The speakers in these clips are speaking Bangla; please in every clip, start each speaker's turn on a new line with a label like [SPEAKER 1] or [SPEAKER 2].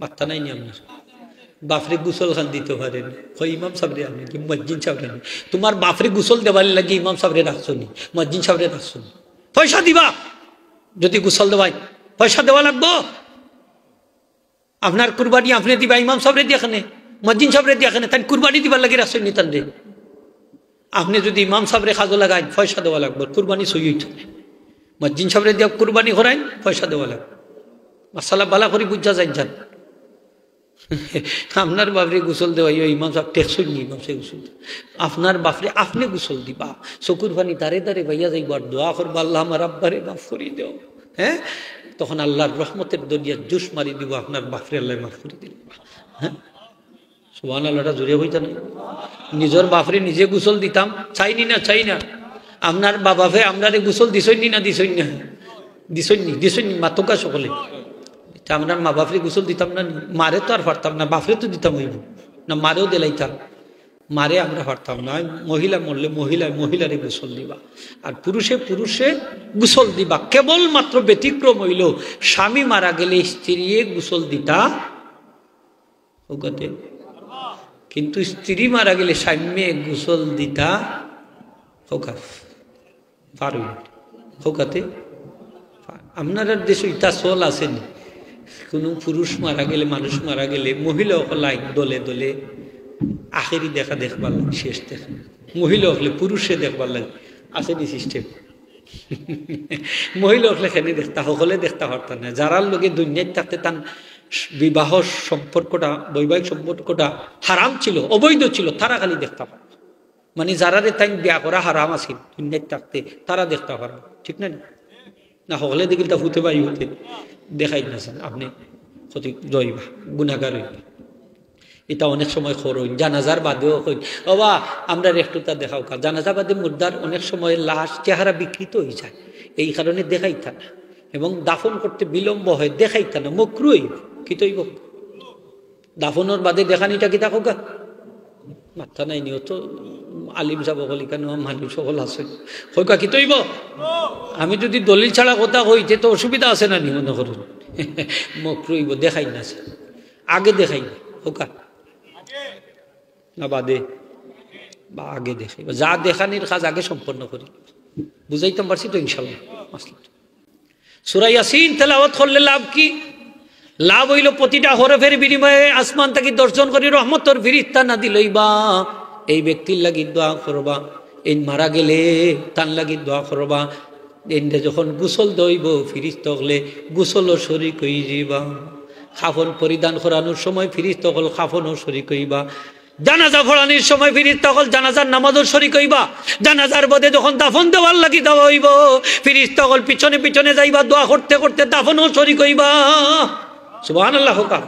[SPEAKER 1] মাথা নাই নি আপনার বাপরে গোসল খান দিতে পারেন কই ইমাম সাহেবরে আপনি কি মসজিদ সাহেবরে তোমার বাপরে গোসল দেওয়ার লাগে ইমাম সাহেবরে রাখছো নি মসজিদ সাহেবরে রাখছো নি পয়সা দিবা যদি গোসল দেওয়াই পয়সা দেওয়া লাগবো আপনার কুরবানি আপনি দিবা ইমাম সাহেবরে দিয়ে এখানে মসজিদ সাহেবরে দিয়ে এখানে তাই কুরবানি দিবার লাগে রাখছো নি তান রে আপনি যদি ইমাম সাহেবরে খাজো লাগাই পয়সা দেওয়া লাগবে কুরবানি সই হইতে মসজিদ সাহেবরে দিয়ে কুরবানি করাই পয়সা দেওয়া লাগবে মাসালা বালা করে বুঝা যাই যান আপনার বাপরে গোসল দেওয়াই ইমাম সাহেব টেকসই নি ইমাম সাহেব গোসল আপনার বাপরে আপনি গোসল দিবা চকুর পানি দাঁড়ে দাঁড়ে ভাইয়া যাইব আর দোয়া করবো আল্লাহ আমার আব্বারে মাফ করি দেও হ্যাঁ তখন আল্লাহর রহমতের দরিয়া জুস মারি দিব আপনার বাপরে আল্লাহ মাফ করে দিল হ্যাঁ সুবহান আল্লাহটা জুড়ে হইতা না নিজের বাপরে নিজে গোসল দিতাম চাইনি না চাই না আপনার বাবাফে আপনারে গোসল দিছইনি না দিছইনি না দিছইনি মাতকা সকলে আমরা মা বাপরে গোসল দিতাম না মারে তো আর পারতাম না বাপরে তো দিতাম হইব না মারেও দিলাইতাম মারে আমরা পারতাম না মহিলা মরলে মহিলারে গোসল দিবা আর পুরুষে গোসল দিবা কেবলমাত্র ব্যতিক্রম হইল স্বামী মারা গেলে স্ত্রী গোসল দিতা ওকাতে কিন্তু স্ত্রী মারা গেলে স্বামী গোসল দিতা হোকাফ পারুই হোকাতে আপনার দেশে ইটা চল আসেনি কোনো পুরুষ মারা গেলে মানুষ মারা গেলে মহিলা হলাই দলে দলে আখেরি দেখা দেখবার লাগে শেষ দেখা মহিলা হলে পুরুষে দেখবার লাগে আসেনি সিস্টেম মহিলা হলে খেনে দেখতা সকলে দেখতে পারতাম না যারার লোকে দুনিয়ায় থাকতে তার বিবাহ সম্পর্কটা বৈবাহিক সম্পর্কটা হারাম ছিল অবৈধ ছিল তারা খালি দেখতে পারত মানে যারারে তাই বিয়া করা হারাম আছিল দুনিয়ায় থাকতে তারা দেখতে পারবে ঠিক না না সকলে দেখিল তা ফুটে বাই হতে দেখাই না আপনি ক্ষতি রইবা গুণাগার হইবা এটা অনেক সময় খরইন জানাজার বাদেও হইন বাবা আমরা একটু তা দেখাও কা জানাজা বাদে মুর্দার অনেক সময় লাশ চেহারা বিকৃত হয়ে যায় এই কারণে দেখাইতা না এবং দাফন করতে বিলম্ব হয় দেখাইতা না মকরুই কি তৈব দাফনের বাদে দেখানিটা কি থাকো গা মাথা নাই নিও তো আলিম যাব বলি কেন মানুষ সকল আছে হইকা কি তৈব আমি যদি দলিল ছাড়া কথা হইতে তো অসুবিধা আছে না নি মনে করুন মকরুইব দেখাই না আগে দেখাই না হোকা না বাদে বা আগে দেখাই যা দেখানির কাজ আগে সম্পন্ন করি বুঝাইতে পারছি তো ইনশাল্লাহ সূরা ইয়াসিন তেলাওয়াত করলে লাভ কি লাভ হইল প্রতিটা হরফের বিনিময়ে আসমান থেকে দর্শন করি রহমতর ফিরিস্তা না দিলইবা এই ব্যক্তির লাগি দোয়া করবা এই মারা গেলে তার লাগি দোয়া করবা এনে যখন গোসল দইব ফিরিস্তা হলে গোসলও শরীক হয়ে যাইবা খাফন পরিধান করানোর সময় ফিরিস্তা হল খাফনও শরীক হইবা জানাজা পড়ানোর সময় ফিরিস্তা হল জানাজার নামাজও শরীক হইবা জানাজার বদে যখন দাফন দেওয়ার লাগি দেওয়া হইব ফিরিস্তা হল পিছনে পিছনে যাইবা দোয়া করতে করতে দাফনও শরীক হইবা সুবহানাল্লাহ হোকা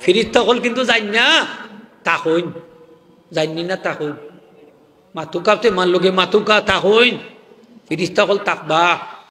[SPEAKER 1] ফিরিস্তা হল কিন্তু যাই না তা হইন যাইনি না তা হইন মাতুকাতে মান লোকে মাতুকা তা হইন ফিরিস্তা হল তাকবা